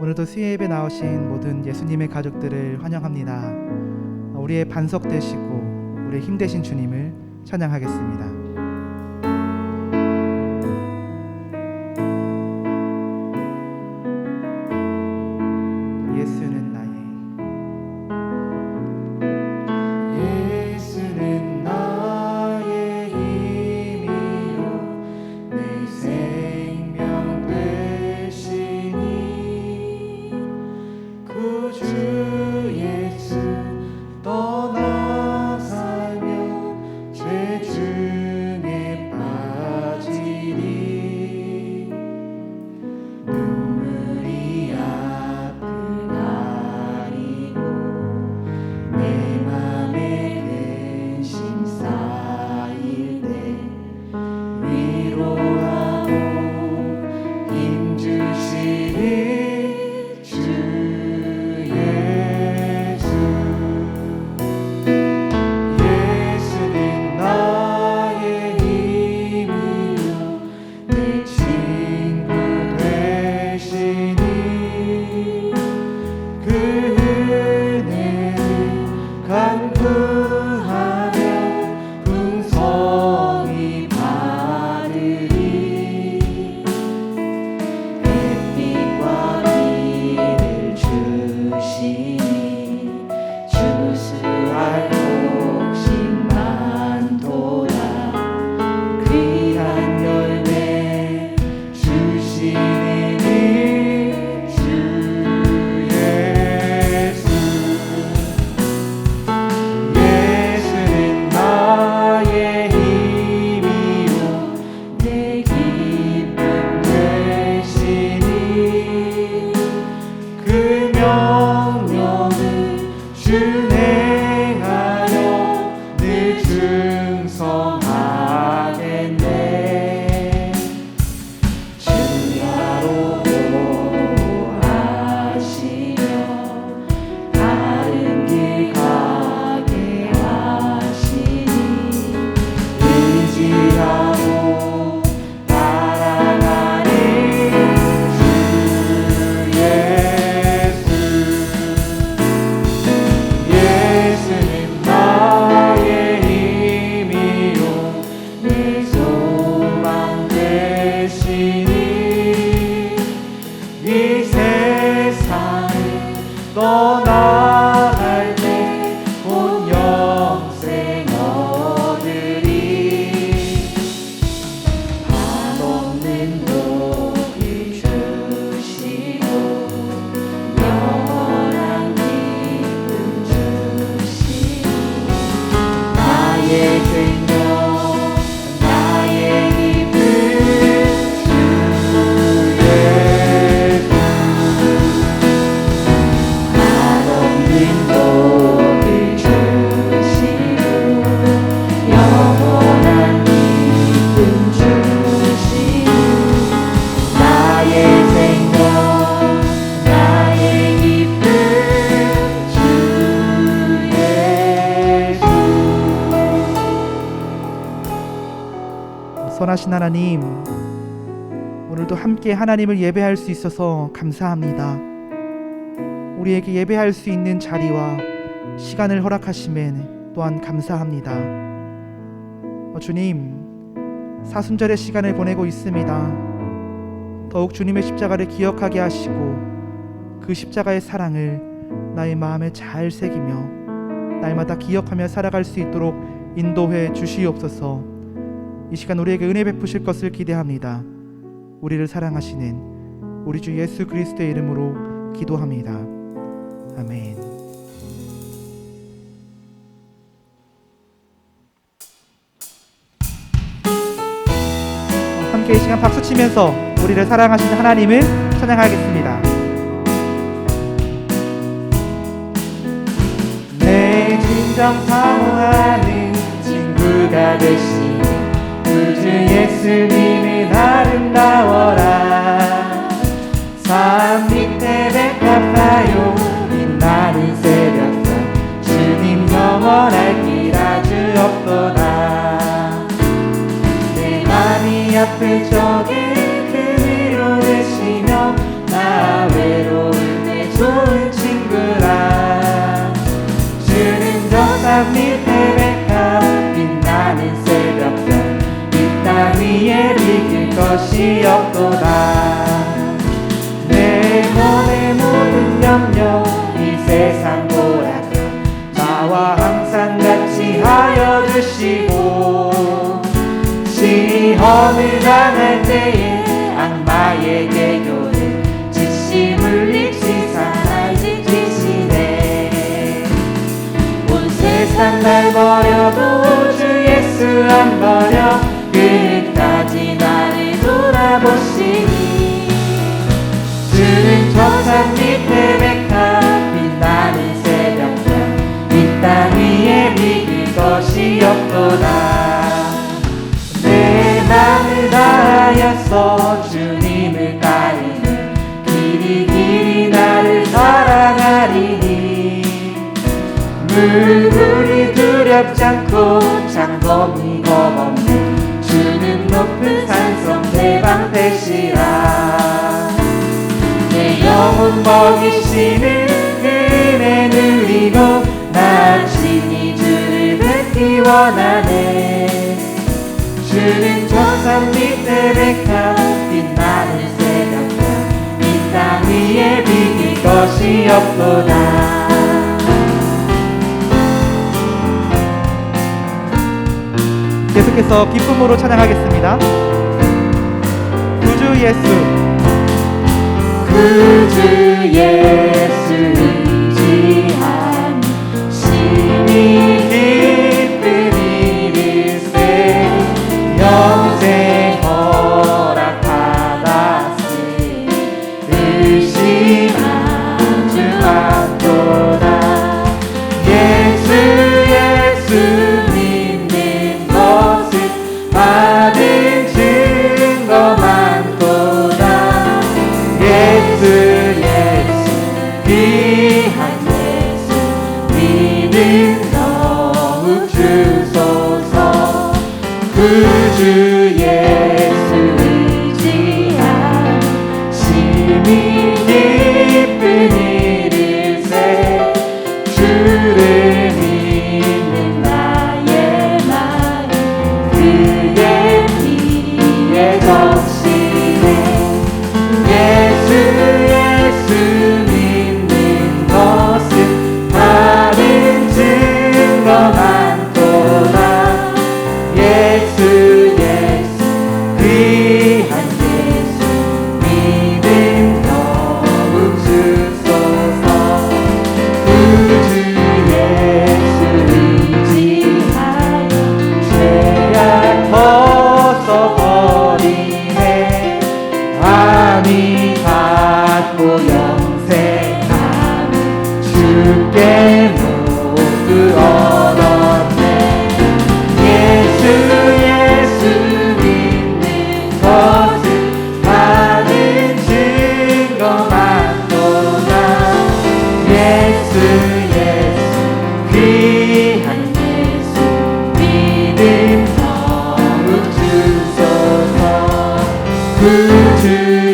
오늘도 수요예배 나오신 모든 예수님의 가족들을 환영합니다. 우리의 반석 되시고 우리의 힘 되신 주님을 찬양하겠습니다. 선하신 하나님, 오늘도 함께 하나님을 예배할 수 있어서 감사합니다. 우리에게 예배할 수 있는 자리와 시간을 허락하심에 또한 감사합니다. 주님, 사순절의 시간을 보내고 있습니다. 더욱 주님의 십자가를 기억하게 하시고 그 십자가의 사랑을 나의 마음에 잘 새기며 날마다 기억하며 살아갈 수 있도록 인도해 주시옵소서. 이 시간 우리에게 은혜 베푸실 것을 기대합니다. 우리를 사랑하시는 우리 주 예수 그리스도의 이름으로 기도합니다. 아멘. 함께 이 시간 박수 치면서 우리를 사랑하시는 하나님을 찬양하겠습니다. 내 진정 사모하는 친구가 되시 주 예수님은 아름다워라. 산 밑에 백합화요 빛나는 새벽산 주님 영원할 길 아주 없도다. 내 맘이 아플 적에 그 위로 되시며 나 외로워 밑에 백합 빛나는 새벽별 이 땅 위에 비길 것이 없도다. 내 몸의 모든 염려 이 세상 보라 나와 항상 같이 하여 주시고 시험을 당할 때에 악마에게 교를 지시 물리치사 날 지키시네. 온 세상 날 버려도 주 예수 안 버려 끝까지 나를 돌아보시니 주는 저 산 밑에 백합 빛나는 새벽별 이 땅 위에 비길 것이 없도다. 내 맘을 다하여서 주님을 따르는 길이 길이 나를 사랑하리니 물불이 두렵지 않고 장검이 겁없네 주는 높은 산성 대방 되시라. 내 영혼 먹이시는 은혜 누리고 나 친히 주를 뵙기 원하네. 주는 저 산 밑에 백합 빛나는 새벽별 이 땅 위에 비길 것이 없도다. 계속해서 기쁨으로 찬양하겠습니다. 구주 예수 구주 예수 의지하니 심히 기쁜 일일세 영생 허락받았으니 의심하지 않도다. 예수 예수 믿는 것을 받은 증거 많도다. 예수 예수 귀한 예수 믿음 더욱 주소서. 구주 예수 의지하니 심히 기쁜 일일세 주를 믿는 나의 마음 그의 피에 적시네. 예수 예수 믿는 것은 받은 증거 많도다. 예수 예수 귀한 예수 믿음 더욱 주소서. 구주 예수 의지하여 죄악 벗어버리네. 아니 받고 영생함을 주께 모두 얻었네. 예수 예수 믿는 것을 받은 증거 많도다. 예수 예수 귀한 예수 믿음 더욱 주소서. 구주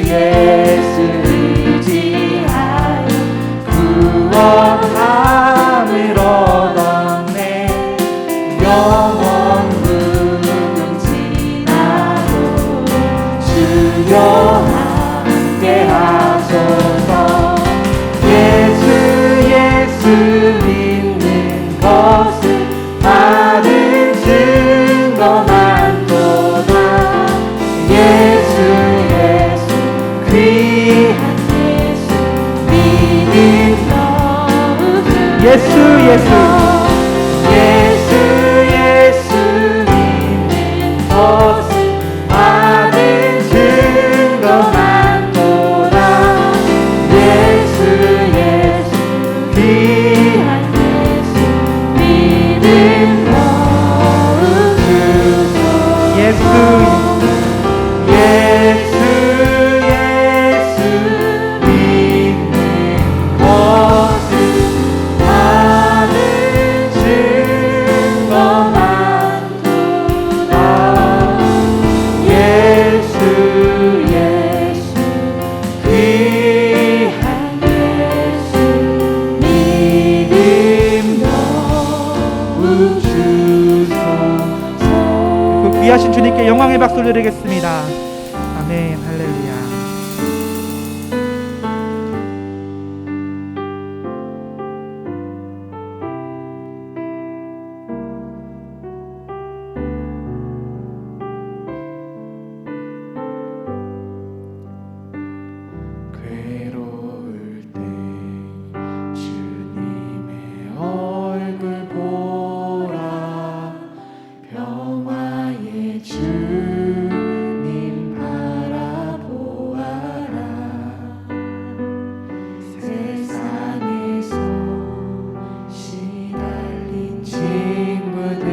예수 의지하여 구원함을 얻었네. 영원 무금 지나도 주여 함께 하소서. 예수 예수 믿는 것을 받은 증거 많도다. 예수 예수 귀한 예수 믿음 더욱 예수 예수 예수 예수 믿는 것을 받은 증거 많도다. 예수 예수 귀한 예수 믿음 더욱 주소서. 예수 예수 예수 믿는 것을 받은 주소서. 그 귀하신 주님께 영광의 박수 드리겠습니다. 아멘. 할렐루야. 괴로울 때 주님의 얼굴 보라. 평화의 주님 바라보아라. 세상에서 시달린 친구들아,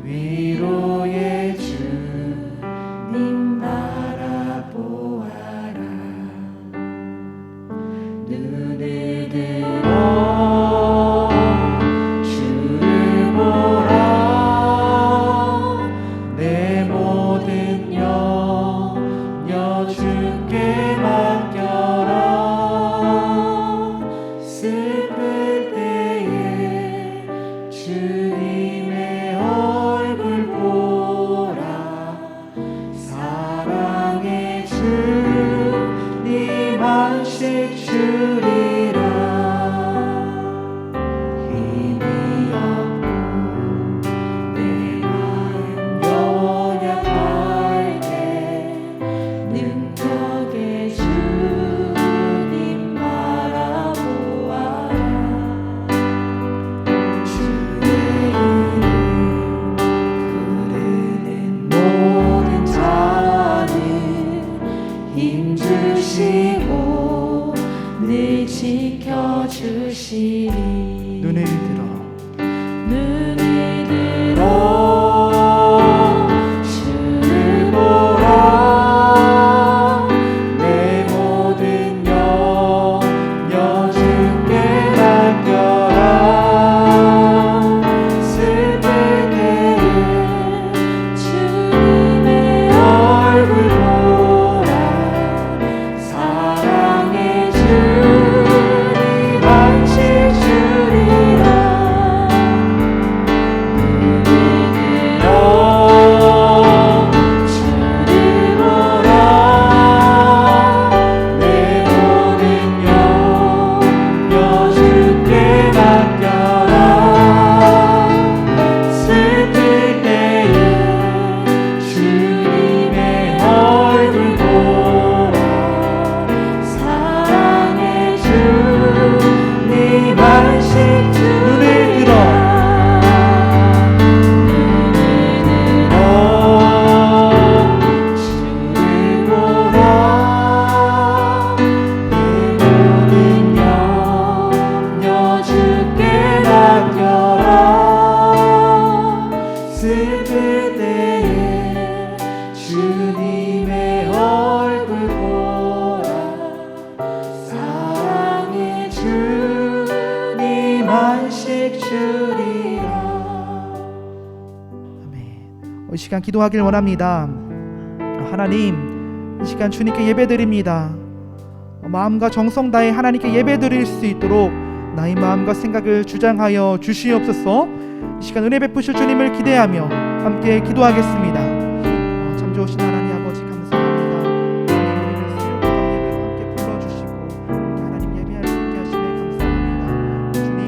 위로의 주님 바라보아라. 눈을 들어 주를 보라. 내 모든 염려 주께 맡겨라. 슬플 때에 주님의 얼굴 보라. 사랑의 주님 안식 주리라. 힘이 없고 내 마음 연약할 때 능력의 주님 바라보아라. 주의 이름 부르는 모든 자는 힘주시고 늘 지켜주시리. 눈을 들어 눈을 들어 주를 보라. 내 모든 염려 주께 맡겨라. 슬플 때에 주님의 얼굴 보라. 사랑의 주님 안식 주리라. 이 시간 기도하길 원합니다. 하나님, 이 시간 주님께 예배드립니다. 마음과 정성 다해 하나님께 예배드릴 수 있도록 나의 마음과 생각을 주장하여 주시옵소서. 이 시간 은혜 베푸실 주님을 기대하며 함께 기도하겠습니다. 참 좋으신 하나님 아버지 감사합니다. 우리를 수요일과 예배로 함께 불러주시고 하나님 예배할 수 있게 하심에 감사합니다. 주님,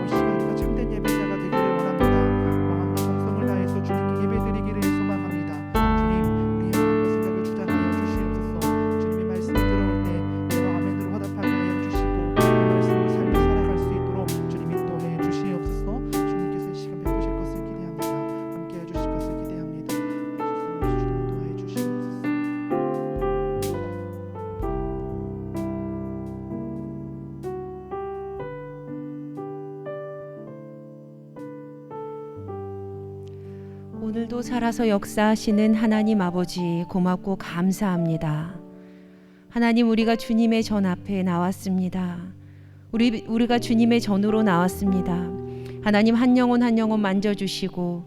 이 시간 우리가 참된 예배자가 되기를 원합니다. 마음과 정성을 다해서 주님께 예배드리기를 소망합니다. 주님, 우리의 마음과 생각을 주장하여 주시옵소서. 주님의 말씀을 들어올 때 내가 아멘으로 화답하게 하여 주시고 말씀으로 삶을 살아갈 수 있도록 주님이 인도해 주시옵소서. 주님께서 이 시간 베푸실 것을 기대합니다. 함께 해주실 것을 기대합니다. 주님 인도해 주시옵소서. 오늘도 살아서 역사하시는 하나님 아버지 고맙고 감사합니다. 하나님, 우리가 주님의 전 앞에 나왔습니다. 우리가 주님의 전으로 나왔습니다. 하나님, 한 영혼 한 영혼 만져주시고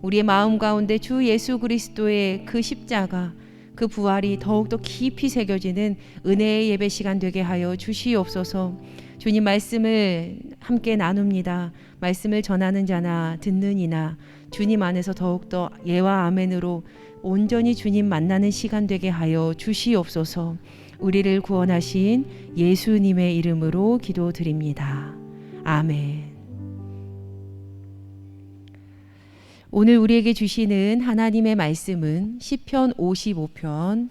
우리의 마음 가운데 주 예수 그리스도의 그 십자가, 그 부활이 더욱더 깊이 새겨지는 은혜의 예배 시간 되게 하여 주시옵소서. 주님 말씀을 함께 나눕니다. 말씀을 전하는 자나 듣는 이나 주님 안에서 더욱더 예와 아멘으로 온전히 주님 만나는 시간 되게 하여 주시옵소서. 우리를 구원하신 예수님의 이름으로 기도드립니다. 아멘. 오늘 우리에게 주시는 하나님의 말씀은 시편 55편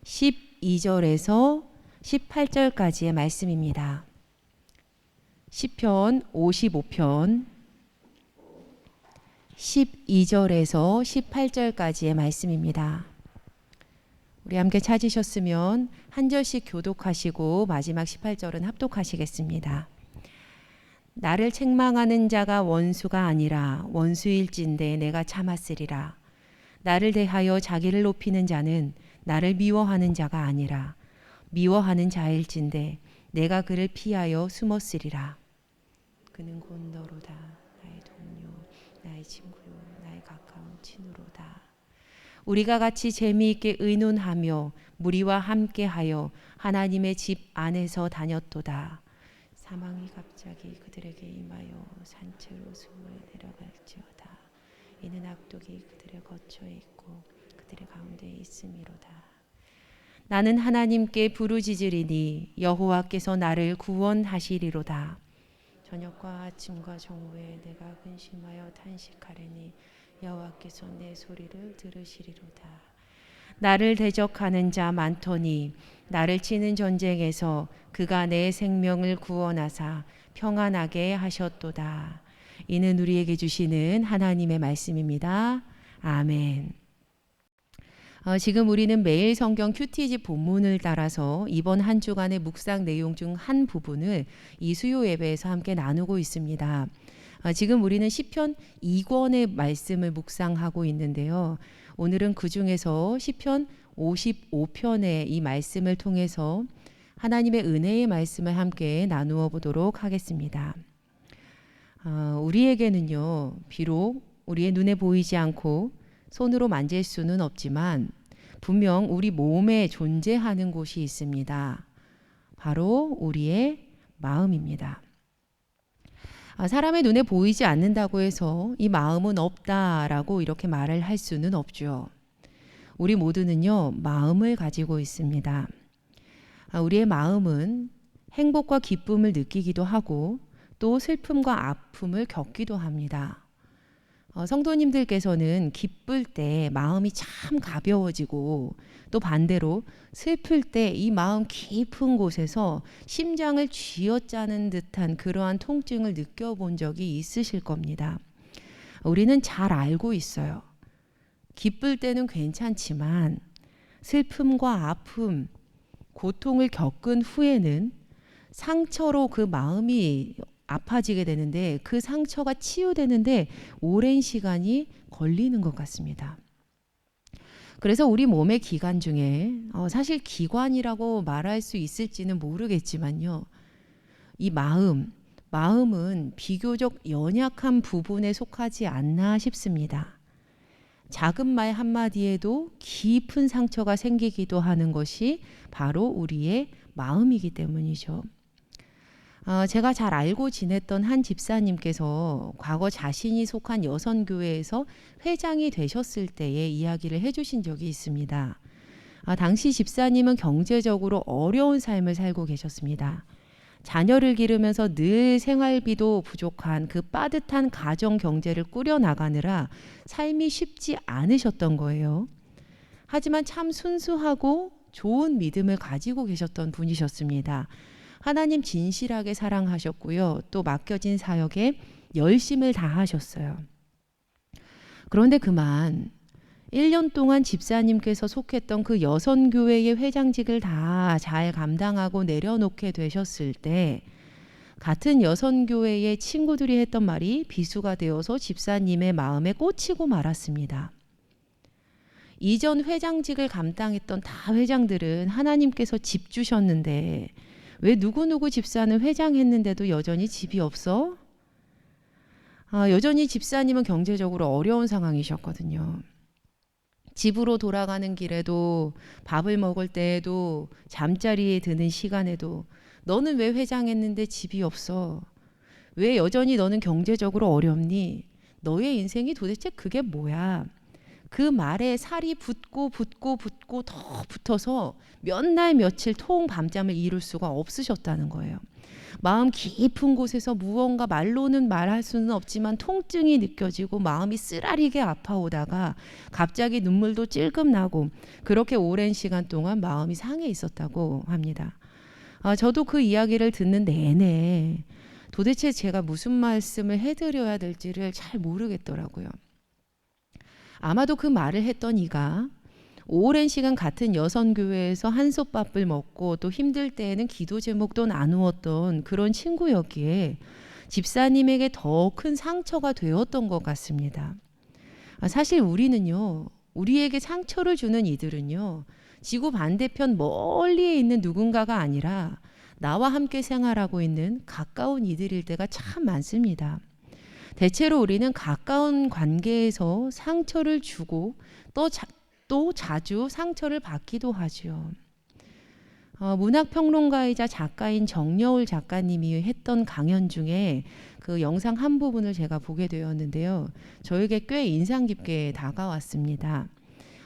12절에서 18절까지의 말씀입니다. 시편 55편 12절에서 18절까지의 말씀입니다. 우리 함께 찾으셨으면 한 절씩 교독하시고 마지막 18절은 합독하시겠습니다. 나를 책망하는 자가 원수가 아니라 원수일진데 내가 참았으리라. 나를 대하여 자기를 높이는 자는 나를 미워하는 자가 아니라 미워하는 자일진데 내가 그를 피하여 숨었으리라. 그는 곤더로다. 나의 동료, 나의 친구요, 나의 가까운 친구로다. 우리가 같이 재미있게 의논하며 무리와 함께하여 하나님의 집 안에서 다녔도다. 사망이 갑자기 그들에게 임하여 산채로 숨을 내려갈지어다. 이는 악독이 그들의 거처에 있고 그들의 가운데 있음이로다. 나는 하나님께 부르짖으리니 여호와께서 나를 구원하시리로다. 저녁과 아침과 정오에 내가 근심하여 탄식하리니 여호와께서 내 소리를 들으시리로다. 나를 대적하는 자 많더니 나를 치는 전쟁에서 그가 내 생명을 구원하사 평안하게 하셨도다. 이는 우리에게 주시는 하나님의 말씀입니다. 아멘. 지금 우리는 매일 성경 큐티집 본문을 따라서 이번 한 주간의 묵상 내용 중 한 부분을 이 수요 예배에서 함께 나누고 있습니다. 지금 우리는 시편 2권의 말씀을 묵상하고 있는데요. 오늘은 그 중에서 시편 55편의 이 말씀을 통해서 하나님의 은혜의 말씀을 함께 나누어 보도록 하겠습니다. 우리에게는요, 비록 우리의 눈에 보이지 않고 손으로 만질 수는 없지만 분명 우리 몸에 존재하는 곳이 있습니다. 바로 우리의 마음입니다. 사람의 눈에 보이지 않는다고 해서 이 마음은 없다라고 이렇게 말을 할 수는 없죠. 우리 모두는요, 마음을 가지고 있습니다. 우리의 마음은 행복과 기쁨을 느끼기도 하고 또 슬픔과 아픔을 겪기도 합니다. 성도님들께서는 기쁠 때 마음이 참 가벼워지고 또 반대로 슬플 때 이 마음 깊은 곳에서 심장을 쥐어짜는 듯한 그러한 통증을 느껴본 적이 있으실 겁니다. 우리는 잘 알고 있어요. 기쁠 때는 괜찮지만 슬픔과 아픔, 고통을 겪은 후에는 상처로 그 마음이 아파지게 되는데 그 상처가 치유되는데 오랜 시간이 걸리는 것 같습니다. 그래서 우리 몸의 기관 중에 사실 기관이라고 말할 수 있을지는 모르겠지만요. 이 마음은 비교적 연약한 부분에 속하지 않나 싶습니다. 작은 말 한마디에도 깊은 상처가 생기기도 하는 것이 바로 우리의 마음이기 때문이죠. 제가 잘 알고 지냈던 한 집사님께서 과거 자신이 속한 여선교회에서 회장이 되셨을 때의 이야기를 해주신 적이 있습니다. 당시 집사님은 경제적으로 어려운 삶을 살고 계셨습니다. 자녀를 기르면서 늘 생활비도 부족한 그 빠듯한 가정 경제를 꾸려나가느라 삶이 쉽지 않으셨던 거예요. 하지만 참 순수하고 좋은 믿음을 가지고 계셨던 분이셨습니다. 하나님 진실하게 사랑하셨고요. 또 맡겨진 사역에 열심을 다하셨어요. 그런데 그만 1년 동안 집사님께서 속했던 그 여선교회의 회장직을 다 잘 감당하고 내려놓게 되셨을 때 같은 여선교회의 친구들이 했던 말이 비수가 되어서 집사님의 마음에 꽂히고 말았습니다. 이전 회장직을 감당했던 다 회장들은 하나님께서 집 주셨는데 왜 누구누구 집사는 회장했는데도 여전히 집이 없어? 여전히 집사님은 경제적으로 어려운 상황이셨거든요. 집으로 돌아가는 길에도, 밥을 먹을 때에도, 잠자리에 드는 시간에도 너는 왜 회장했는데 집이 없어? 왜 여전히 너는 경제적으로 어렵니? 너의 인생이 도대체 그게 뭐야? 그 말에 살이 붙고 더 붙어서 몇 날 며칠 통 밤잠을 이룰 수가 없으셨다는 거예요. 마음 깊은 곳에서 무언가 말로는 말할 수는 없지만 통증이 느껴지고 마음이 쓰라리게 아파오다가 갑자기 눈물도 찔끔 나고 그렇게 오랜 시간 동안 마음이 상해 있었다고 합니다. 저도 그 이야기를 듣는 내내 도대체 제가 무슨 말씀을 해드려야 될지를 잘 모르겠더라고요. 아마도 그 말을 했던 이가 오랜 시간 같은 여선교회에서 한솥밥을 먹고 또 힘들 때에는 기도 제목도 나누었던 그런 친구였기에 집사님에게 더 큰 상처가 되었던 것 같습니다. 사실 우리는요, 우리에게 상처를 주는 이들은요, 지구 반대편 멀리에 있는 누군가가 아니라 나와 함께 생활하고 있는 가까운 이들일 때가 참 많습니다. 대체로 우리는 가까운 관계에서 상처를 주고 또 자주 상처를 받기도 하죠. 문학평론가이자 작가인 정여울 작가님이 했던 강연 중에 그 영상 한 부분을 제가 보게 되었는데요. 저에게 꽤 인상 깊게 다가왔습니다.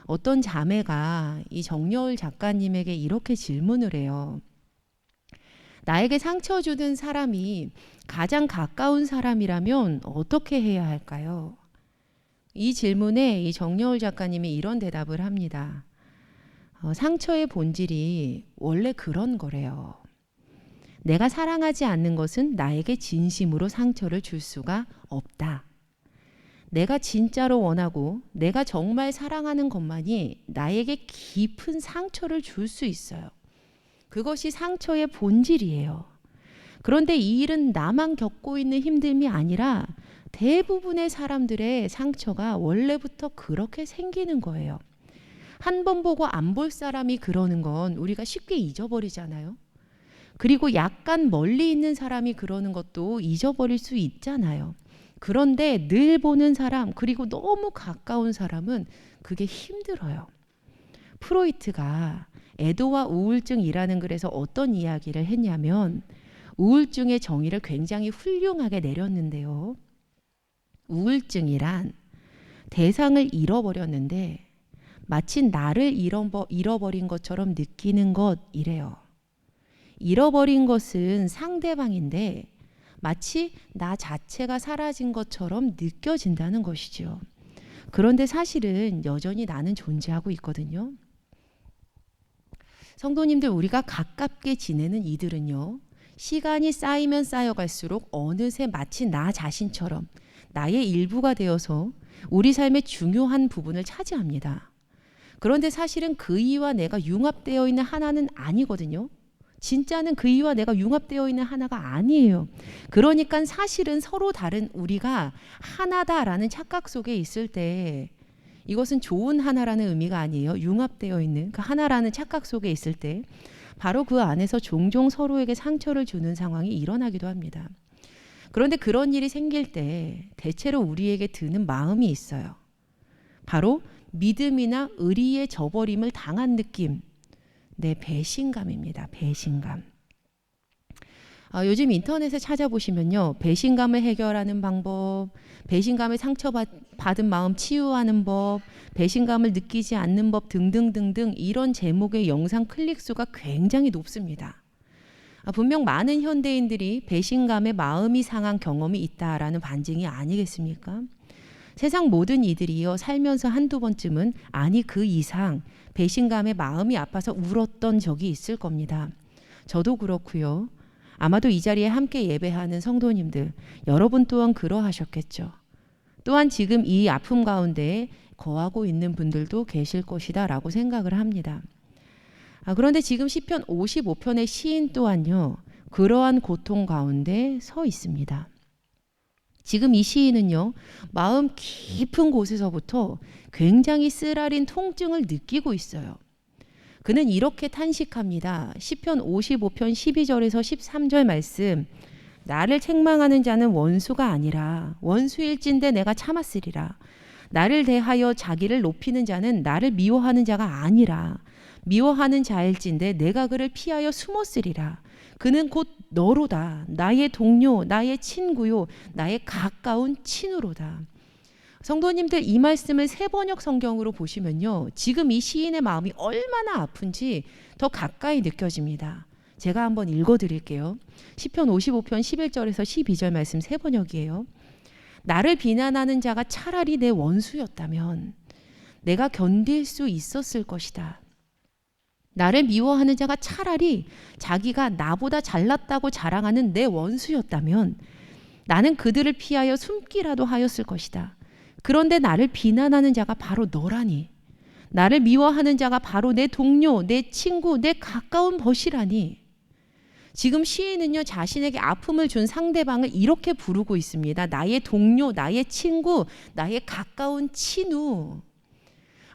어떤 자매가 이 정여울 작가님에게 이렇게 질문을 해요. 나에게 상처 주는 사람이 가장 가까운 사람이라면 어떻게 해야 할까요? 이 질문에 이 정여울 작가님이 이런 대답을 합니다. 상처의 본질이 원래 그런 거래요. 내가 사랑하지 않는 것은 나에게 진심으로 상처를 줄 수가 없다. 내가 진짜로 원하고 내가 정말 사랑하는 것만이 나에게 깊은 상처를 줄 수 있어요. 그것이 상처의 본질이에요. 그런데 이 일은 나만 겪고 있는 힘듦이 아니라 대부분의 사람들의 상처가 원래부터 그렇게 생기는 거예요. 한 번 보고 안 볼 사람이 그러는 건 우리가 쉽게 잊어버리잖아요. 그리고 약간 멀리 있는 사람이 그러는 것도 잊어버릴 수 있잖아요. 그런데 늘 보는 사람, 그리고 너무 가까운 사람은 그게 힘들어요. 프로이트가 애도와 우울증이라는 글에서 어떤 이야기를 했냐면 우울증의 정의를 굉장히 훌륭하게 내렸는데요. 우울증이란 대상을 잃어버렸는데 마치 나를 잃어버린 것처럼 느끼는 것이래요. 잃어버린 것은 상대방인데 마치 나 자체가 사라진 것처럼 느껴진다는 것이죠. 그런데 사실은 여전히 나는 존재하고 있거든요. 성도님들, 우리가 가깝게 지내는 이들은요, 시간이 쌓이면 쌓여갈수록 어느새 마치 나 자신처럼 나의 일부가 되어서 우리 삶의 중요한 부분을 차지합니다. 그런데 사실은 그 이와 내가 융합되어 있는 하나는 아니거든요. 진짜는 그 이와 내가 융합되어 있는 하나가 아니에요. 그러니까 사실은 서로 다른 우리가 하나다라는 착각 속에 있을 때 이것은 좋은 하나라는 의미가 아니에요. 융합되어 있는 그 하나라는 착각 속에 있을 때 바로 그 안에서 종종 서로에게 상처를 주는 상황이 일어나기도 합니다. 그런데 그런 일이 생길 때 대체로 우리에게 드는 마음이 있어요. 바로 믿음이나 의리의 저버림을 당한 느낌, 배신감입니다. 배신감. 요즘 인터넷에 찾아보시면요, 배신감을 해결하는 방법, 배신감에 상처받은 마음 치유하는 법, 배신감을 느끼지 않는 법 등등등등 이런 제목의 영상 클릭 수가 굉장히 높습니다. 분명 많은 현대인들이 배신감에 마음이 상한 경험이 있다라는 반증이 아니겠습니까? 세상 모든 이들이요, 살면서 한두 번쯤은 아니 그 이상 배신감에 마음이 아파서 울었던 적이 있을 겁니다. 저도 그렇고요. 아마도 이 자리에 함께 예배하는 성도님들, 여러분 또한 그러하셨겠죠. 또한 지금 이 아픔 가운데 거하고 있는 분들도 계실 것이다 라고 생각을 합니다. 그런데 지금 시편 55편의 시인 또한요, 그러한 고통 가운데 서 있습니다. 지금 이 시인은요, 마음 깊은 곳에서부터 굉장히 쓰라린 통증을 느끼고 있어요. 그는 이렇게 탄식합니다. 시편 55편 12절에서 13절 말씀, 나를 책망하는 자는 원수가 아니라 원수일진데 내가 참았으리라. 나를 대하여 자기를 높이는 자는 나를 미워하는 자가 아니라 미워하는 자일진데 내가 그를 피하여 숨었으리라. 그는 곧 너로다. 나의 동료, 나의 친구요, 나의 가까운 친우로다. 성도님들, 이 말씀을 새번역 성경으로 보시면요, 지금 이 시인의 마음이 얼마나 아픈지 더 가까이 느껴집니다. 제가 한번 읽어드릴게요. 시편 55편 11절에서 12절 말씀 새번역이에요. 나를 비난하는 자가 차라리 내 원수였다면 내가 견딜 수 있었을 것이다. 나를 미워하는 자가 차라리 자기가 나보다 잘났다고 자랑하는 내 원수였다면 나는 그들을 피하여 숨기라도 하였을 것이다. 그런데 나를 비난하는 자가 바로 너라니. 나를 미워하는 자가 바로 내 동료, 내 친구, 내 가까운 벗이라니. 지금 시인은요, 자신에게 아픔을 준 상대방을 이렇게 부르고 있습니다. 나의 동료, 나의 친구, 나의 가까운 친우.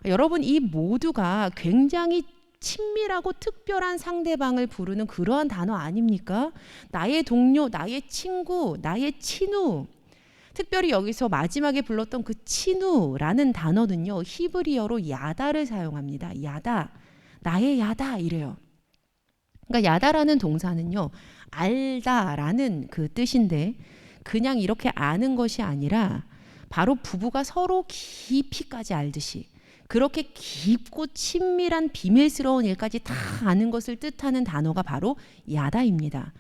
여러분, 이 모두가 굉장히 친밀하고 특별한 상대방을 부르는 그러한 단어 아닙니까? 나의 동료, 나의 친구, 나의 친우. 특별히 여기서 마지막에 불렀던 그 친우라는 단어는요, 히브리어로 야다를 사용합니다. 야다, 나의 야다 이래요. 그러니까 야다라는 동사는요, 알다라는 그 뜻인데 그냥 이렇게 아는 것이 아니라 바로 부부가 서로 깊이까지 알듯이 그렇게 깊고 친밀한 비밀스러운 일까지 다 아는 것을 뜻하는 단어가 바로 야다입니다.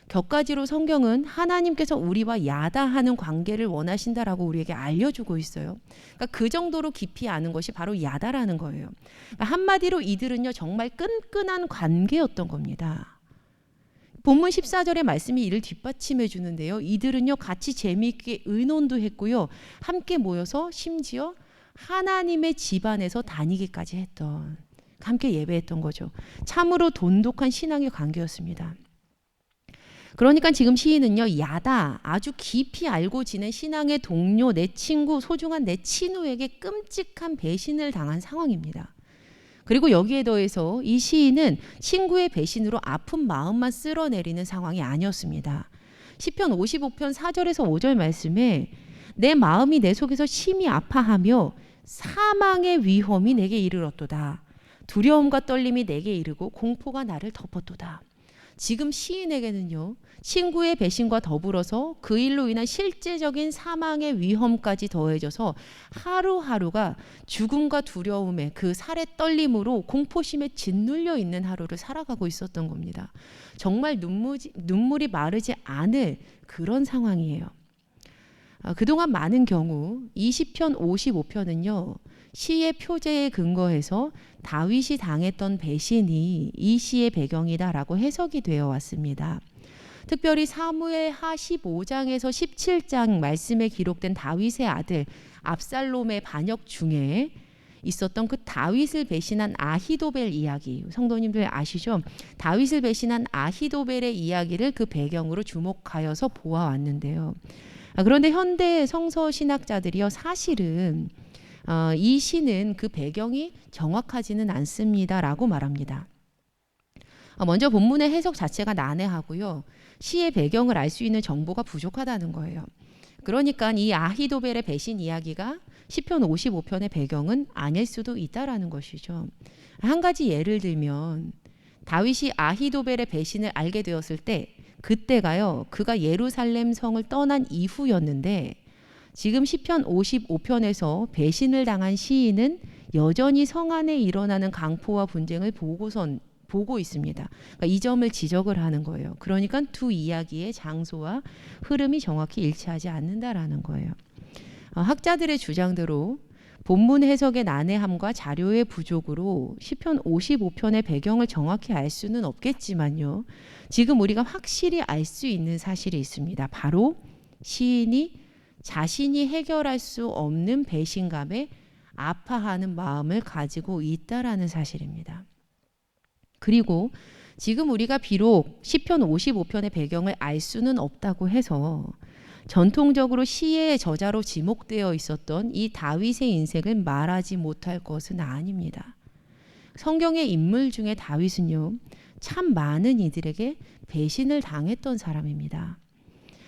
격가지로 성경은 하나님께서 우리와 야다하는 관계를 원하신다라고 우리에게 알려주고 있어요. 그러니까 그 정도로 깊이 아는 것이 바로 야다라는 거예요. 그러니까 한마디로 이들은요, 정말 끈끈한 관계였던 겁니다. 본문 14절의 말씀이 이를 뒷받침해 주는데요. 이들은요, 같이 재미있게 의논도 했고요, 함께 모여서 심지어 하나님의 집안에서 다니기까지 했던, 함께 예배했던 거죠. 참으로 돈독한 신앙의 관계였습니다. 그러니까 지금 시인은요, 야다, 아주 깊이 알고 지낸 신앙의 동료, 내 친구, 소중한 내 친우에게 끔찍한 배신을 당한 상황입니다. 그리고 여기에 더해서 이 시인은 친구의 배신으로 아픈 마음만 쓸어내리는 상황이 아니었습니다. 시편 55편 4절에서 5절 말씀에 내 마음이 내 속에서 심히 아파하며 사망의 위험이 내게 이르렀도다. 두려움과 떨림이 내게 이르고 공포가 나를 덮었도다. 지금 시인에게는요, 친구의 배신과 더불어서 그 일로 인한 실제적인 사망의 위험까지 더해져서 하루하루가 죽음과 두려움의 그 살의 떨림으로 공포심에 짓눌려 있는 하루를 살아가고 있었던 겁니다. 정말 눈물이 마르지 않을 그런 상황이에요. 그동안 많은 경우 이 시편 55편은요, 시의 표제에 근거해서 다윗이 당했던 배신이 이 시의 배경이다라고 해석이 되어 왔습니다. 특별히 사무엘하 15장에서 17장 말씀에 기록된 다윗의 아들 압살롬의 반역 중에 있었던 그 다윗을 배신한 아히도벨 이야기, 성도님들 아시죠? 다윗을 배신한 아히도벨의 이야기를 그 배경으로 주목하여서 보아왔는데요. 그런데 현대 성서 신학자들이요, 사실은 이 시는 그 배경이 정확하지는 않습니다라고 말합니다. 먼저 본문의 해석 자체가 난해하고요, 시의 배경을 알 수 있는 정보가 부족하다는 거예요. 그러니까 이 아히도벨의 배신 이야기가 시편 55편의 배경은 아닐 수도 있다라는 것이죠. 한 가지 예를 들면 다윗이 아히도벨의 배신을 알게 되었을 때 그때가요, 그가 예루살렘 성을 떠난 이후였는데 지금 시편 55편에서 배신을 당한 시인은 여전히 성 안에 일어나는 강포와 분쟁을 보고 있습니다. 그러니까 이 점을 지적을 하는 거예요. 그러니까 두 이야기의 장소와 흐름이 정확히 일치하지 않는다라는 거예요. 학자들의 주장대로 본문 해석의 난해함과 자료의 부족으로 시편 55편의 배경을 정확히 알 수는 없겠지만요, 지금 우리가 확실히 알 수 있는 사실이 있습니다. 바로 시인이 자신이 해결할 수 없는 배신감에 아파하는 마음을 가지고 있다라는 사실입니다. 그리고 지금 우리가 비록 시편 55편의 배경을 알 수는 없다고 해서 전통적으로 시의 저자로 지목되어 있었던 이 다윗의 인생을 말하지 못할 것은 아닙니다. 성경의 인물 중에 다윗은요, 참 많은 이들에게 배신을 당했던 사람입니다.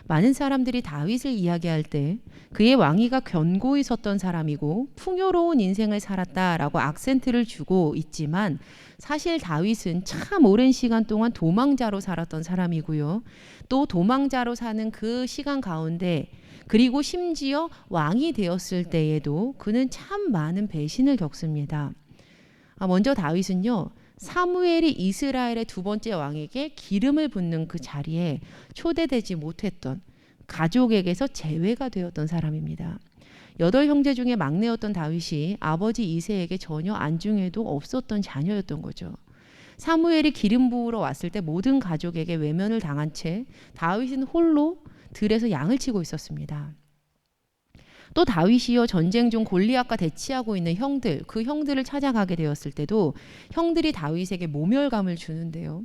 많은 사람들이 다윗을 이야기할 때 그의 왕위가 견고히 섰던 사람이고 풍요로운 인생을 살았다라고 악센트를 주고 있지만 사실 다윗은 참 오랜 시간 동안 도망자로 살았던 사람이고요. 또 도망자로 사는 그 시간 가운데 그리고 심지어 왕이 되었을 때에도 그는 참 많은 배신을 겪습니다. 먼저 다윗은요. 사무엘이 이스라엘의 두 번째 왕에게 기름을 붓는 그 자리에 초대되지 못했던 가족에게서 제외가 되었던 사람입니다. 8형제 중에 막내였던 다윗이 아버지 이새에게 전혀 안중에도 없었던 자녀였던 거죠. 사무엘이 기름 부으러 왔을 때 모든 가족에게 외면을 당한 채 다윗은 홀로 들에서 양을 치고 있었습니다. 또 다윗이요 전쟁 중 골리앗과 대치하고 있는 형들, 그 형들을 찾아가게 되었을 때도 형들이 다윗에게 모멸감을 주는데요.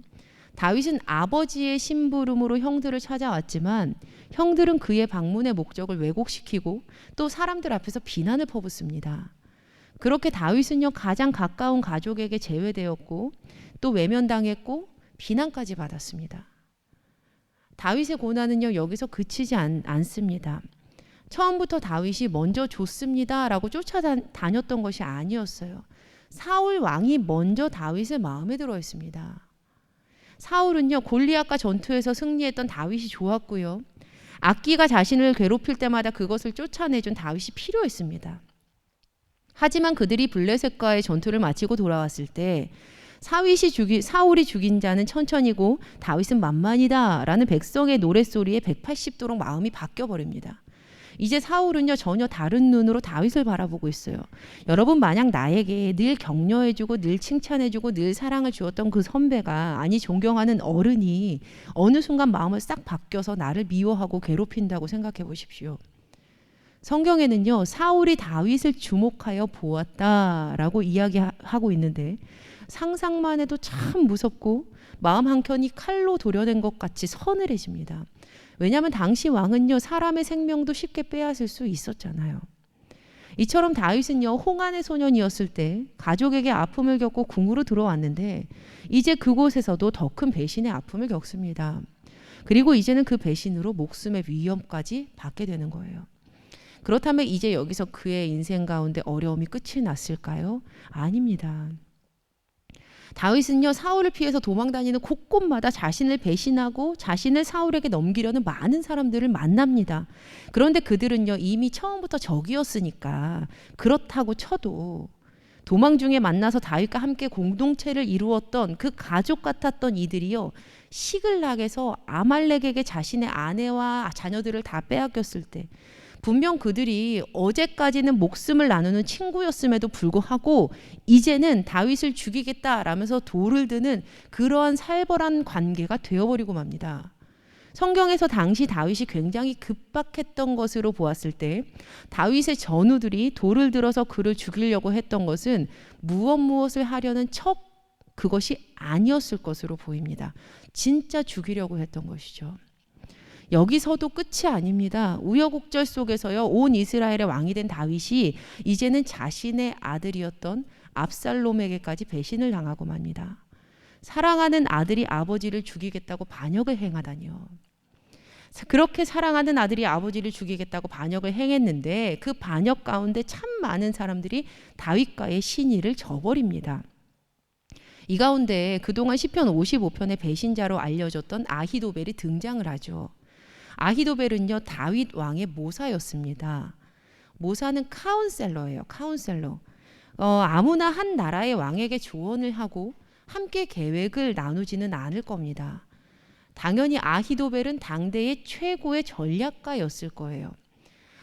다윗은 아버지의 심부름으로 형들을 찾아왔지만 형들은 그의 방문의 목적을 왜곡시키고 또 사람들 앞에서 비난을 퍼붓습니다. 그렇게 다윗은요 가장 가까운 가족에게 제외되었고 또 외면당했고 비난까지 받았습니다. 다윗의 고난은요 여기서 그치지 않습니다. 처음부터 다윗이 먼저 줬습니다 라고 쫓아다녔던 것이 아니었어요. 사울 왕이 먼저 다윗의 마음에 들어 했습니다. 사울은요 골리앗과 전투에서 승리했던 다윗이 좋았고요. 악기가 자신을 괴롭힐 때마다 그것을 쫓아내준 다윗이 필요했습니다. 하지만 그들이 블레셋과의 전투를 마치고 돌아왔을 때 사울이 죽인 자는 천천히고 다윗은 만만이다 라는 백성의 노랫소리에 180도로 마음이 바뀌어버립니다. 이제 사울은요 전혀 다른 눈으로 다윗을 바라보고 있어요. 여러분 만약 나에게 늘 격려해주고 늘 칭찬해주고 늘 사랑을 주었던 그 선배가 아니 존경하는 어른이 어느 순간 마음을 싹 바뀌어서 나를 미워하고 괴롭힌다고 생각해 보십시오. 성경에는요 사울이 다윗을 주목하여 보았다라고 이야기하고 있는데 상상만 해도 참 무섭고 마음 한켠이 칼로 도려낸 것 같이 서늘해집니다. 왜냐하면 당시 왕은요 사람의 생명도 쉽게 빼앗을 수 있었잖아요. 이처럼 다윗은요 홍한의 소년이었을 때 가족에게 아픔을 겪고 궁으로 들어왔는데 이제 그곳에서도 더 큰 배신의 아픔을 겪습니다. 그리고 이제는 그 배신으로 목숨의 위험까지 받게 되는 거예요. 그렇다면 이제 여기서 그의 인생 가운데 어려움이 끝이 났을까요? 아닙니다. 다윗은요 사울을 피해서 도망다니는 곳곳마다 자신을 배신하고 자신을 사울에게 넘기려는 많은 사람들을 만납니다. 그런데 그들은요 이미 처음부터 적이었으니까 그렇다고 쳐도 도망 중에 만나서 다윗과 함께 공동체를 이루었던 그 가족 같았던 이들이요 시글락에서 아말렉에게 자신의 아내와 자녀들을 다 빼앗겼을 때 분명 그들이 어제까지는 목숨을 나누는 친구였음에도 불구하고 이제는 다윗을 죽이겠다라면서 돌을 드는 그러한 살벌한 관계가 되어버리고 맙니다. 성경에서 당시 다윗이 굉장히 급박했던 것으로 보았을 때 다윗의 전우들이 돌을 들어서 그를 죽이려고 했던 것은 무엇을 하려는 그것이 아니었을 것으로 보입니다. 진짜 죽이려고 했던 것이죠. 여기서도 끝이 아닙니다. 우여곡절 속에서요 온 이스라엘의 왕이 된 다윗이 이제는 자신의 아들이었던 압살롬에게까지 배신을 당하고 맙니다. 사랑하는 아들이 아버지를 죽이겠다고 반역을 행하다니요. 그렇게 사랑하는 아들이 아버지를 죽이겠다고 반역을 행했는데 그 반역 가운데 참 많은 사람들이 다윗과의 신의를 저버립니다. 이 가운데 그동안 시편 55편의 배신자로 알려졌던 아히도벨이 등장을 하죠. 아히도벨은요 다윗 왕의 모사였습니다. 모사는 카운셀러예요. 카운셀러. 아무나 한 나라의 왕에게 조언을 하고 함께 계획을 나누지는 않을 겁니다. 당연히 아히도벨은 당대의 최고의 전략가였을 거예요.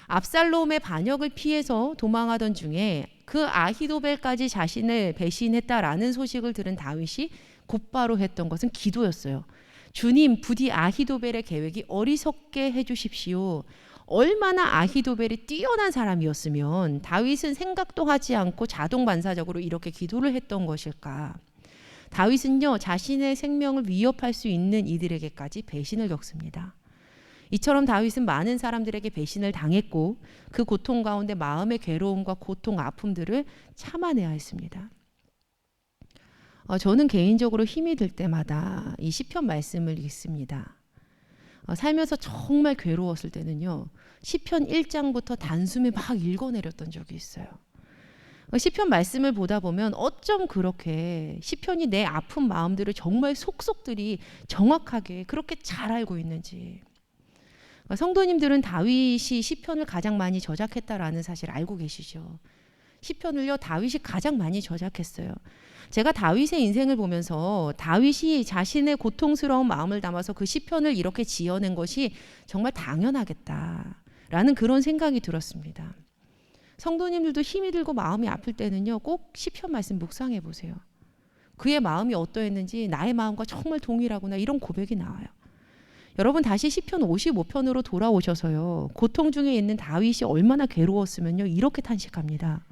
압살롬의 반역을 피해서 도망하던 중에 그 아히도벨까지 자신을 배신했다라는 소식을 들은 다윗이 곧바로 했던 것은 기도였어요. 주님, 부디 아히도벨의 계획이 어리석게 해주십시오. 얼마나 아히도벨이 뛰어난 사람이었으면 다윗은 생각도 하지 않고 자동 반사적으로 이렇게 기도를 했던 것일까. 다윗은요 자신의 생명을 위협할 수 있는 이들에게까지 배신을 겪습니다. 이처럼 다윗은 많은 사람들에게 배신을 당했고 그 고통 가운데 마음의 괴로움과 고통, 아픔들을 참아내야 했습니다. 저는 개인적으로 힘이 들 때마다 이 시편 말씀을 읽습니다. 살면서 정말 괴로웠을 때는요. 시편 1장부터 단숨에 막 읽어내렸던 적이 있어요. 시편 말씀을 보다 보면 어쩜 그렇게 시편이 내 아픈 마음들을 정말 속속들이 정확하게 그렇게 잘 알고 있는지. 성도님들은 다윗이 시편을 가장 많이 저작했다라는 사실 알고 계시죠? 시편을요 다윗이 가장 많이 저작했어요. 제가 다윗의 인생을 보면서 다윗이 자신의 고통스러운 마음을 담아서 그 시편을 이렇게 지어낸 것이 정말 당연하겠다라는 그런 생각이 들었습니다. 성도님들도 힘이 들고 마음이 아플 때는요 꼭 시편 말씀 묵상해 보세요. 그의 마음이 어떠했는지 나의 마음과 정말 동일하구나 이런 고백이 나와요. 여러분 다시 시편 55편으로 돌아오셔서요 고통 중에 있는 다윗이 얼마나 괴로웠으면요 이렇게 탄식합니다.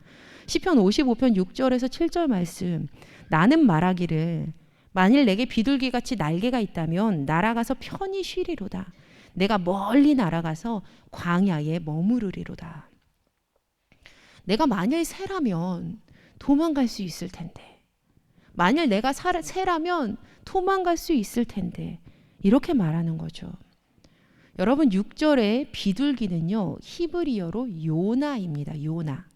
시편 55편 6절에서 7절 말씀, 나는 말하기를 만일 내게 비둘기같이 날개가 있다면 날아가서 편히 쉬리로다. 내가 멀리 날아가서 광야에 머무르리로다. 내가 만일 새라면 도망갈 수 있을 텐데, 만일 내가 새라면 도망갈 수 있을 텐데, 이렇게 말하는 거죠. 여러분 6절에 비둘기는요 히브리어로 요나입니다. 요나.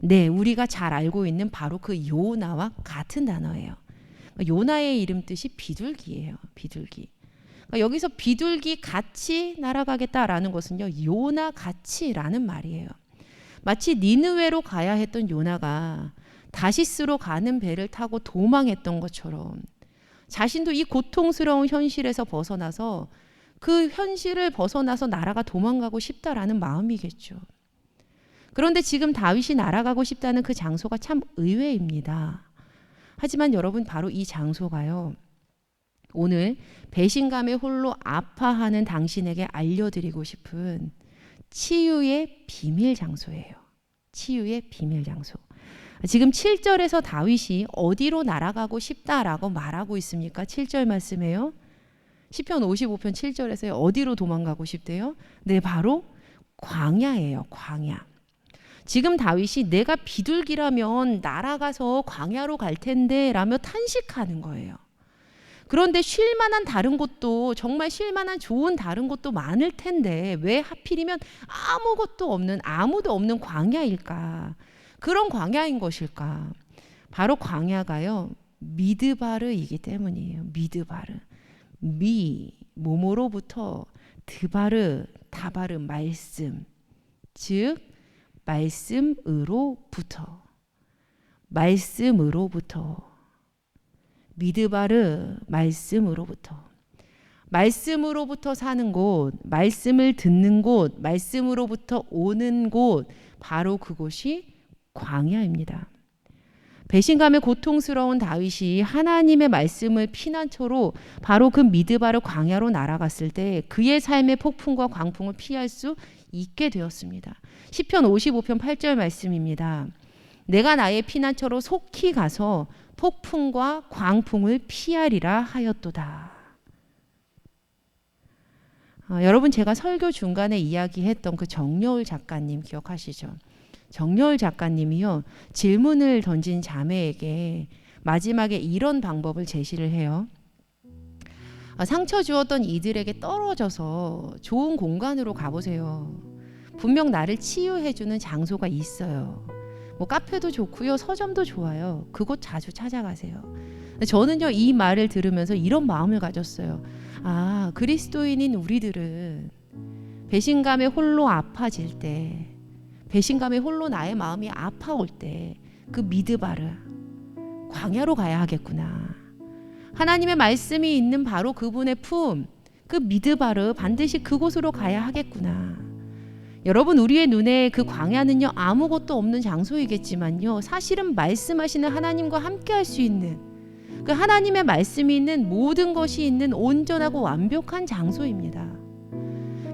네, 우리가 잘 알고 있는 바로 그 요나와 같은 단어예요. 요나의 이름 뜻이 비둘기예요. 비둘기. 여기서 비둘기 같이 날아가겠다라는 것은요 요나 같이라는 말이에요. 마치 니느웨로 가야 했던 요나가 다시스로 가는 배를 타고 도망했던 것처럼 자신도 이 고통스러운 현실에서 벗어나서 그 현실을 벗어나서 나라가 도망가고 싶다라는 마음이겠죠. 그런데 지금 다윗이 날아가고 싶다는 그 장소가 참 의외입니다. 하지만 여러분 바로 이 장소가요. 오늘 배신감에 홀로 아파하는 당신에게 알려드리고 싶은 치유의 비밀 장소예요. 치유의 비밀 장소. 지금 7절에서 다윗이 어디로 날아가고 싶다라고 말하고 있습니까? 7절 말씀에요. 시편 55편 7절에서 어디로 도망가고 싶대요? 네, 바로 광야예요. 광야. 지금 다윗이 내가 비둘기라면 날아가서 광야로 갈 텐데 라며 탄식하는 거예요. 그런데 쉴만한 다른 곳도 정말 쉴만한 좋은 다른 곳도 많을 텐데 왜 하필이면 아무도 없는 광야일까? 그런 광야인 것일까? 바로 광야가요 미드바르이기 때문이에요. 미드바르. 뭐뭐로부터 드바르 다바르 말씀, 즉 말씀으로부터 미드바르 말씀으로부터 사는 곳, 말씀을 듣는 곳, 말씀으로부터 오는 곳, 바로 그곳이 광야입니다. 배신감에 고통스러운 다윗이 하나님의 말씀을 피난처로 바로 그 미드바르 광야로 날아갔을 때 그의 삶의 폭풍과 광풍을 피할 수 있게 되었습니다. 시편 55편 8절 말씀입니다. 내가 나의 피난처로 속히 가서 폭풍과 광풍을 피하리라 하였도다. 여러분 제가 설교 중간에 이야기했던 그 정여울 작가님 기억하시죠? 정여울 작가님이요 질문을 던진 자매에게 마지막에 이런 방법을 제시를 해요. 상처 주었던 이들에게 떨어져서 좋은 공간으로 가보세요. 분명 나를 치유해주는 장소가 있어요. 뭐 카페도 좋고요, 서점도 좋아요. 그곳 자주 찾아가세요. 저는요 이 말을 들으면서 이런 마음을 가졌어요. 아, 그리스도인인 우리들은 배신감에 홀로 아파질 때, 배신감에 홀로 나의 마음이 아파올 때 그 미드바르 광야로 가야 하겠구나. 하나님의 말씀이 있는 바로 그분의 품, 그 미드바르 반드시 그곳으로 가야 하겠구나. 여러분 우리의 눈에 그 광야는요 아무것도 없는 장소이겠지만요 사실은 말씀하시는 하나님과 함께 할 수 있는 그 하나님의 말씀이 있는 모든 것이 있는 온전하고 완벽한 장소입니다.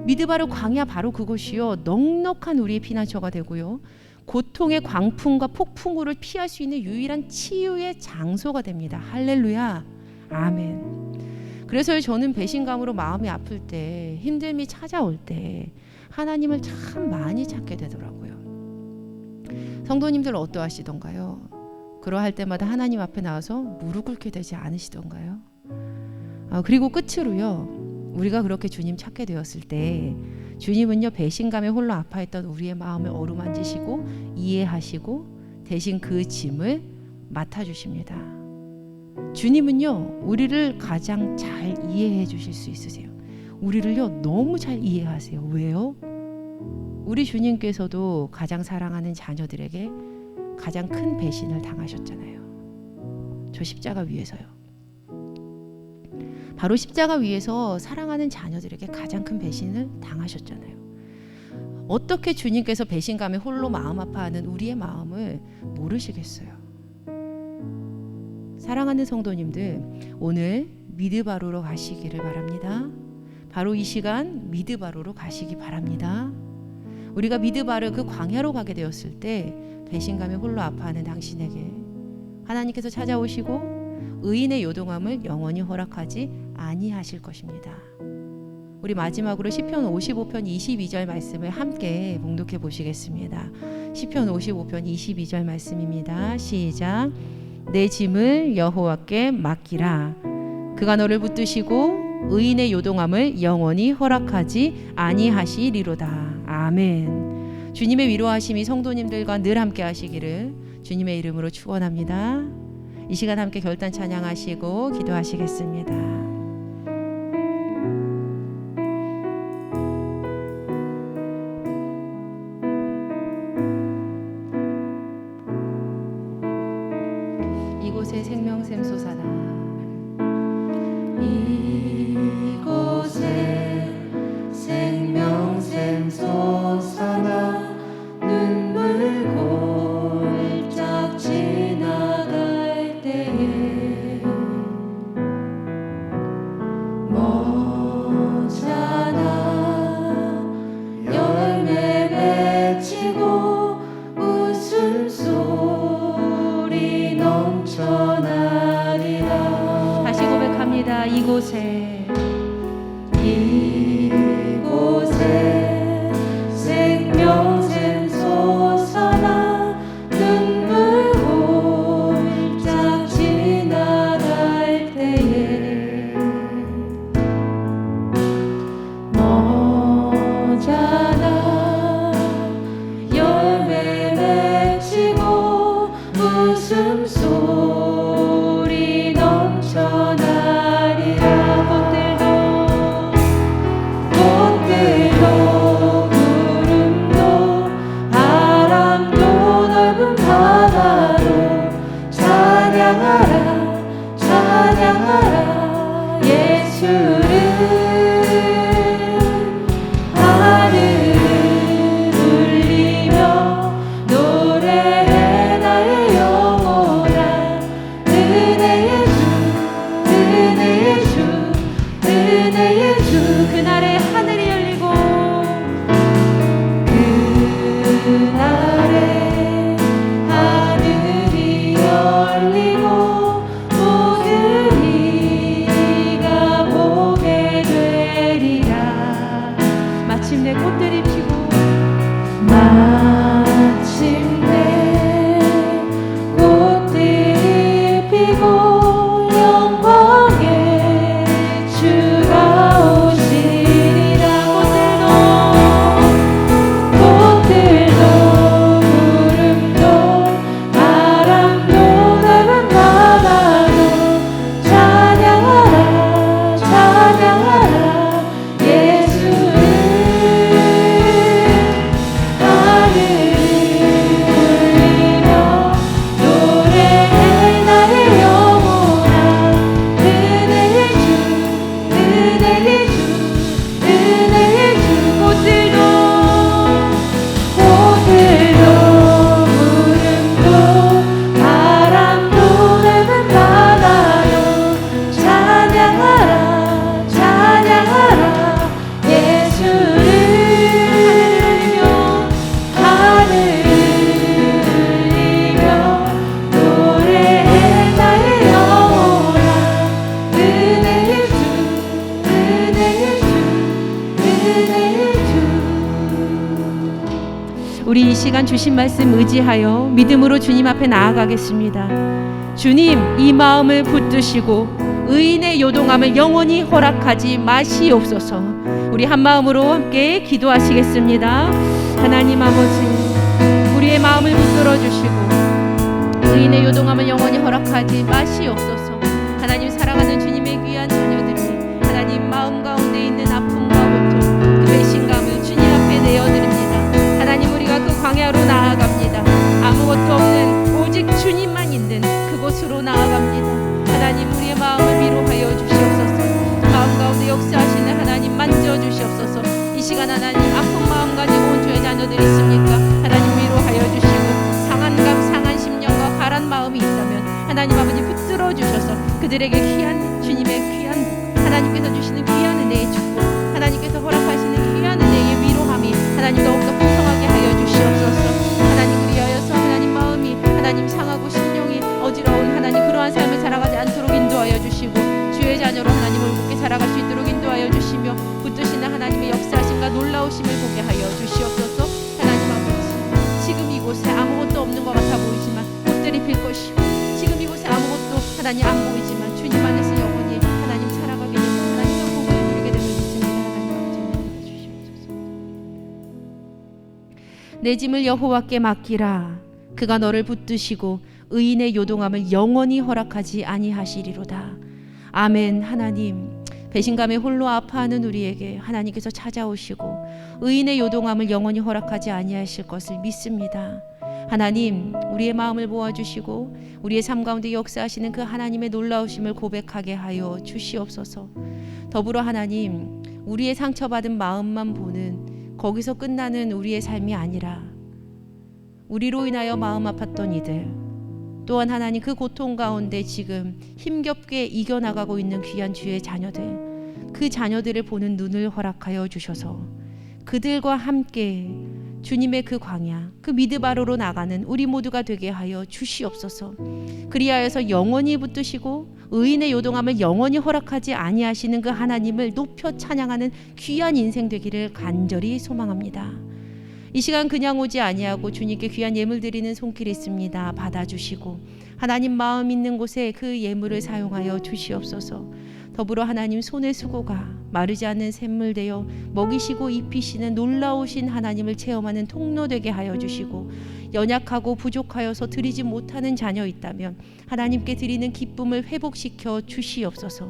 미드바르 광야 바로 그곳이요 넉넉한 우리의 피난처가 되고요 고통의 광풍과 폭풍우를 피할 수 있는 유일한 치유의 장소가 됩니다. 할렐루야, 아멘. 그래서 저는 배신감으로 마음이 아플 때, 힘듦이 찾아올 때 하나님을 참 많이 찾게 되더라고요. 성도님들 어떠하시던가요? 그러할 때마다 하나님 앞에 나와서 무릎 꿇게 되지 않으시던가요? 그리고 끝으로요 우리가 그렇게 주님 찾게 되었을 때 주님은요 배신감에 홀로 아파했던 우리의 마음을 어루만지시고 이해하시고 대신 그 짐을 맡아주십니다. 주님은요 우리를 가장 잘 이해해 주실 수 있으세요. 우리를요 너무 잘 이해하세요. 왜요? 우리 주님께서도 가장 사랑하는 자녀들에게 가장 큰 배신을 당하셨잖아요. 저 십자가 위에서요. 바로 십자가 위에서 사랑하는 자녀들에게 가장 큰 배신을 당하셨잖아요. 어떻게 주님께서 배신감에 홀로 마음 아파하는 우리의 마음을 모르시겠어요? 사랑하는 성도님들, 오늘 미드바로로 가시기를 바랍니다. 바로 이 시간 미드바로로 가시기 바랍니다. 우리가 미드바로 그 광야로 가게 되었을 때 배신감에 홀로 아파하는 당신에게 하나님께서 찾아오시고 의인의 요동함을 영원히 허락하지 아니하실 것입니다. 우리 마지막으로 시편 55편 22절 말씀을 함께 봉독해 보시겠습니다. 시편 55편 22절 말씀입니다. 시작. 내 짐을 여호와께 맡기라. 그가 너를 붙드시고 의인의 요동함을 영원히 허락하지 아니하시리로다. 아멘. 주님의 위로하심이 성도님들과 늘 함께 하시기를 주님의 이름으로 축원합니다. 이 시간 함께 결단 찬양하시고 기도하시겠습니다. 이곳에 생명샘 솟아나 이곳에 생명샘 솟아나 눈물 골짝 지나갈 때에 머잖아 열매 맺히고 웃음소리 넘쳐나리라. 다시 고백합니다. 이곳에 생명샘 솟아나 눈물 골짝 지나갈 때에 머잖아 열매 맺히고 웃음소리 넘쳐나리라. 꽃들도 구름도 바람도 넓은 바다도 찬양하라 찬양하라 예수를. 하늘을 울리며 노래해 나의 영혼아. 은혜의 주 은혜의 주 은혜의 주. 그날에 하늘이 열리고 그날에 하늘이 열리고 모든 이가 보게 되리라. 마침내 꽃들이 피고 마침내 꽃들이 피고 영광의 주가 오시리라. 꽃들도 구름도 바람도 넓은 바다도 찬양하라 찬양하라 예수를. 하늘을 울리며 노래해 나의 영혼아. 은혜의 주 은혜의 주 은혜의 주. 꽃들도 구름도 바람도 넓은 바다도 찬양하라 찬양하라 예수를. 하늘을 울리며 노래해 나의 영혼아. 은혜의 주 은혜의 주 은혜의 주. 우리 이 시간 주신 말씀 의지하여 믿음으로 주님 앞에 나아가겠습니다. 주님, 이 마음을 붙드시고 의인의 요동함을 영원히 허락하지 마시옵소서. 우리 한 마음으로 함께 기도하시겠습니다. 하나님 아버지, 우리의 마음을 붙들어 주시고 의인의 요동함을 영원히 허락하지 마시옵소서. 하나님, 사랑하는 주님의 귀한 자녀들이 하나님 마음 가운데 있는 아픔과 고통, 그 배신감을 주님 앞에 내어드립니다. 하나님, 우리가 그 광야로 나아갑니다. 아무것도 없는 오직 주님만 있는 그곳으로 나아갑니다. 하나님, 우리의 마음을 위로하여 주시옵소서. 마음 가운데 역사하시는 하나님 만져주시옵소서. 이 시간 하나님, 아픈 마음 가지고 온 주의 자녀들이 있습니까? 하나님, 위로하여 주시고 상한 감, 상한 심령과 바란 마음이 있다면 하나님 아버지 붙들어 주셔서 그들에게 귀한 주님의 귀한 하나님께서 주시는 귀한 은혜의 축복, 하나님께서 허락하시는 귀한 은혜의 위로함이 하나님 더욱더 풍성하게 하여 주시옵소서. 하나님, 위하여서 하나님 마음이 하나님 상하고 심령이 어지러운 하나님 그러한 삶을 살아가지 않도록 인도하여 주시고 주의 자녀로 하나님을 굳게 살아갈 수 있도록 인도하여 주시며 붙드시는 하나님의 역사하심과 놀라우심을 보게 하여 주시옵소서. 하나님 아버지, 지금 이곳에 아무것도 없는 것 같아 보이지만 꽃들이 필 것이고 지금 이곳에 아무것도 하나님 안 보이지만 주님 안에서 영원히 하나님 살아가게 되는 하나님의 복을 누리게 됨을 믿습니다. 하나님 아버지, 주시옵소서. 내 짐을 여호와께 맡기라. 그가 너를 붙드시고 의인의 요동함을 영원히 허락하지 아니하시리로다. 아멘. 하나님, 배신감에 홀로 아파하는 우리에게 하나님께서 찾아오시고 의인의 요동함을 영원히 허락하지 아니하실 것을 믿습니다. 하나님, 우리의 마음을 모아주시고 우리의 삶 가운데 역사하시는 그 하나님의 놀라우심을 고백하게 하여 주시옵소서. 더불어 하나님, 우리의 상처받은 마음만 보는 거기서 끝나는 우리의 삶이 아니라 우리로 인하여 마음 아팠던 이들, 또한 하나님 그 고통 가운데 지금 힘겹게 이겨나가고 있는 귀한 주의 자녀들, 그 자녀들을 보는 눈을 허락하여 주셔서 그들과 함께 주님의 그 광야, 그 미드바로로 나가는 우리 모두가 되게 하여 주시옵소서. 그리하여서 영원히 붙드시고 의인의 요동함을 영원히 허락하지 아니하시는 그 하나님을 높여 찬양하는 귀한 인생 되기를 간절히 소망합니다. 이 시간 그냥 오지 아니하고 주님께 귀한 예물 드리는 손길이 있습니다. 받아주시고 하나님 마음 있는 곳에 그 예물을 사용하여 주시옵소서. 더불어 하나님, 손의 수고가 마르지 않는 샘물 되어 먹이시고 입히시는 놀라우신 하나님을 체험하는 통로 되게 하여 주시고, 연약하고 부족하여서 드리지 못하는 자녀 있다면 하나님께 드리는 기쁨을 회복시켜 주시옵소서.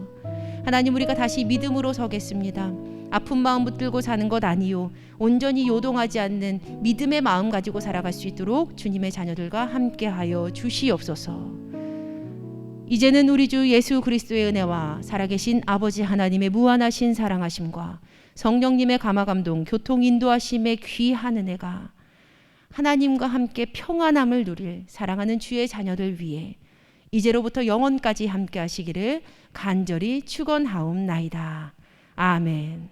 하나님, 우리가 다시 믿음으로 서겠습니다. 아픈 마음 붙들고 사는 것 아니요, 온전히 요동하지 않는 믿음의 마음 가지고 살아갈 수 있도록 주님의 자녀들과 함께하여 주시옵소서. 이제는 우리 주 예수 그리스도의 은혜와 살아계신 아버지 하나님의 무한하신 사랑하심과 성령님의 감화감동 교통 인도하심의 귀한 은혜가 하나님과 함께 평안함을 누릴 사랑하는 주의 자녀들 위해 이제로부터 영원까지 함께 하시기를 간절히 축원하옵나이다. 아멘.